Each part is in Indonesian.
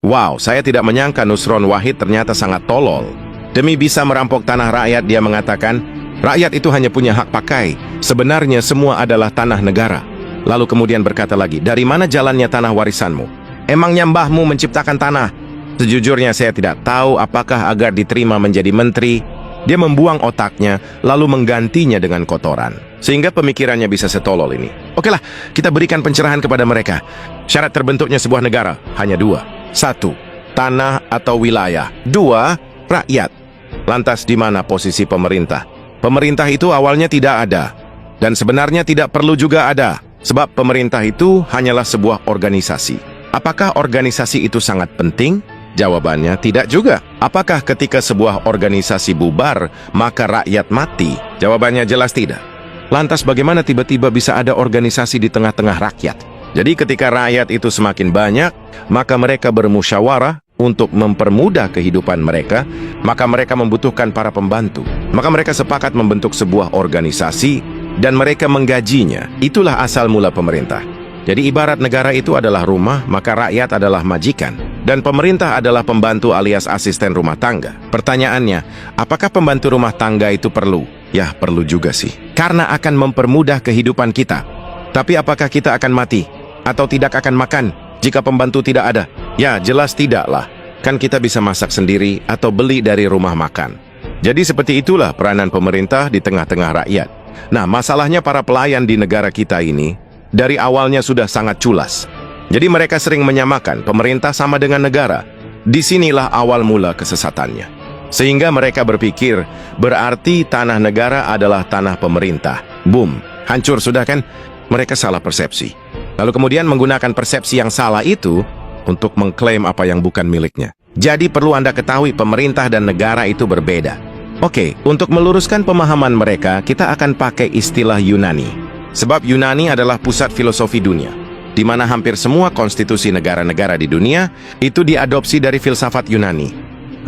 Wow, saya tidak menyangka Nusron Wahid ternyata sangat tolol. Demi bisa merampok tanah rakyat, dia mengatakan, rakyat itu hanya punya hak pakai. Sebenarnya semua adalah tanah negara. Lalu kemudian berkata lagi, dari mana jalannya tanah warisanmu? Emangnya mbahmu menciptakan tanah? Sejujurnya saya tidak tahu apakah agar diterima menjadi menteri, dia membuang otaknya lalu menggantinya dengan kotoran. Sehingga pemikirannya bisa setolol ini. Okelah, kita berikan pencerahan kepada mereka. Syarat terbentuknya sebuah negara hanya dua. 1. Tanah atau wilayah. 2. Rakyat. Lantas di mana posisi pemerintah? Pemerintah itu awalnya tidak ada. Dan sebenarnya tidak perlu juga ada. Sebab pemerintah itu hanyalah sebuah organisasi. Apakah organisasi itu sangat penting? Jawabannya tidak juga. Apakah ketika sebuah organisasi bubar, maka rakyat mati? Jawabannya jelas tidak. Lantas bagaimana tiba-tiba bisa ada organisasi di tengah-tengah rakyat? Jadi ketika rakyat itu semakin banyak, maka mereka bermusyawarah untuk mempermudah kehidupan mereka, maka mereka membutuhkan para pembantu. Maka mereka sepakat membentuk sebuah organisasi dan mereka menggajinya. Itulah asal mula pemerintah. Jadi ibarat negara itu adalah rumah, maka rakyat adalah majikan. Dan pemerintah adalah pembantu alias asisten rumah tangga. Pertanyaannya, apakah pembantu rumah tangga itu perlu? Ya, perlu juga sih. Karena akan mempermudah kehidupan kita. Tapi apakah kita akan mati? Atau tidak akan makan jika pembantu tidak ada? Ya, jelas tidaklah. Kan kita bisa masak sendiri atau beli dari rumah makan. Jadi seperti itulah peranan pemerintah di tengah-tengah rakyat. Nah, masalahnya para pelayan di negara kita ini dari awalnya sudah sangat culas. Jadi mereka sering menyamakan pemerintah sama dengan negara. Disinilah awal mula kesesatannya. Sehingga mereka berpikir, berarti tanah negara adalah tanah pemerintah. Boom, hancur sudah kan? Mereka salah persepsi. Lalu kemudian menggunakan persepsi yang salah itu untuk mengklaim apa yang bukan miliknya. Jadi perlu Anda ketahui pemerintah dan negara itu berbeda. Oke, untuk meluruskan pemahaman mereka, kita akan pakai istilah Yunani. Sebab Yunani adalah pusat filosofi dunia, di mana hampir semua konstitusi negara-negara di dunia itu diadopsi dari filsafat Yunani.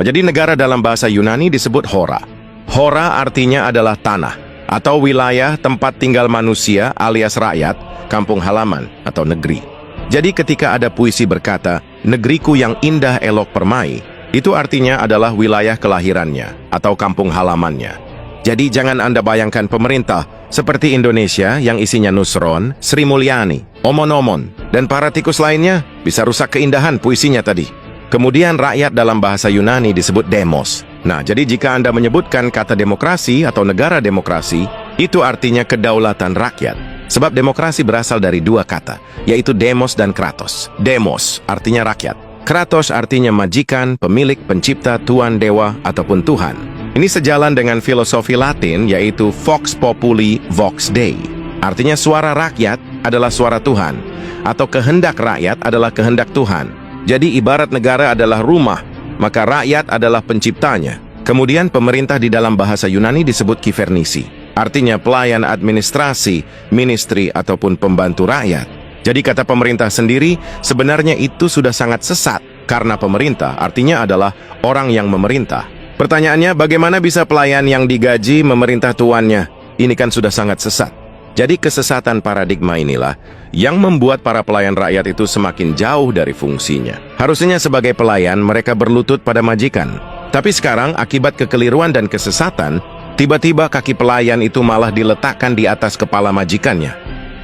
Jadi negara dalam bahasa Yunani disebut hora. Hora artinya adalah tanah atau wilayah tempat tinggal manusia alias rakyat, kampung halaman atau negeri. Jadi ketika ada puisi berkata, negeriku yang indah elok permai, itu artinya adalah wilayah kelahirannya atau kampung halamannya. Jadi jangan Anda bayangkan pemerintah seperti Indonesia yang isinya Nusron, Sri Mulyani, Omon-Omon, dan para tikus lainnya bisa rusak keindahan puisinya tadi. Kemudian rakyat dalam bahasa Yunani disebut demos. Nah, jadi jika Anda menyebutkan kata demokrasi atau negara demokrasi, itu artinya kedaulatan rakyat. Sebab demokrasi berasal dari dua kata, yaitu demos dan kratos. Demos artinya rakyat. Kratos artinya majikan, pemilik, pencipta, tuan, dewa, ataupun Tuhan. Ini sejalan dengan filosofi Latin, yaitu Vox Populi, Vox Dei. Artinya suara rakyat adalah suara Tuhan, atau kehendak rakyat adalah kehendak Tuhan. Jadi ibarat negara adalah rumah, maka rakyat adalah penciptanya. Kemudian pemerintah di dalam bahasa Yunani disebut kivernisi. Artinya pelayan administrasi, ministry, ataupun pembantu rakyat. Jadi kata pemerintah sendiri, sebenarnya itu sudah sangat sesat. Karena pemerintah artinya adalah orang yang memerintah. Pertanyaannya, bagaimana bisa pelayan yang digaji memerintah tuannya? Ini kan sudah sangat sesat. Jadi kesesatan paradigma inilah yang membuat para pelayan rakyat itu semakin jauh dari fungsinya. Harusnya sebagai pelayan mereka berlutut pada majikan. Tapi sekarang akibat kekeliruan dan kesesatan, tiba-tiba kaki pelayan itu malah diletakkan di atas kepala majikannya.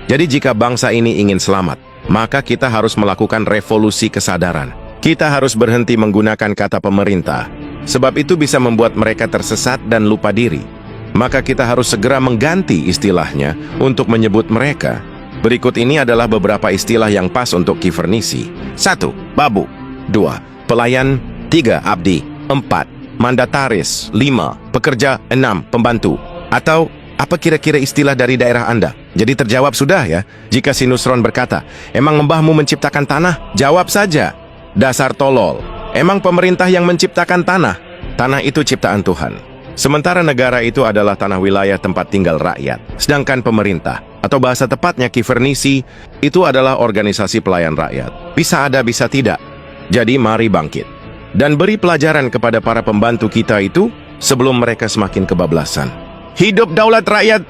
Jadi jika bangsa ini ingin selamat, maka kita harus melakukan revolusi kesadaran. Kita harus berhenti menggunakan kata pemerintah, sebab itu bisa membuat mereka tersesat dan lupa diri. Maka kita harus segera mengganti istilahnya untuk menyebut mereka. Berikut ini adalah beberapa istilah yang pas untuk kivernisi. 1. Babu. 2. Pelayan. 3. Abdi. 4. Mandataris. 5. Pekerja. 6. Pembantu. Atau apa kira-kira istilah dari daerah Anda? Jadi terjawab sudah ya. Jika si Nusron berkata, emang mbahmu menciptakan tanah? Jawab saja, dasar tolol. Emang pemerintah yang menciptakan tanah? Tanah itu ciptaan Tuhan. Sementara negara itu adalah tanah wilayah tempat tinggal rakyat. Sedangkan pemerintah, atau bahasa tepatnya kivernisi, itu adalah organisasi pelayan rakyat. Bisa ada, bisa tidak. Jadi mari bangkit. Dan beri pelajaran kepada para pembantu kita itu sebelum mereka semakin kebablasan. Hidup daulat rakyat!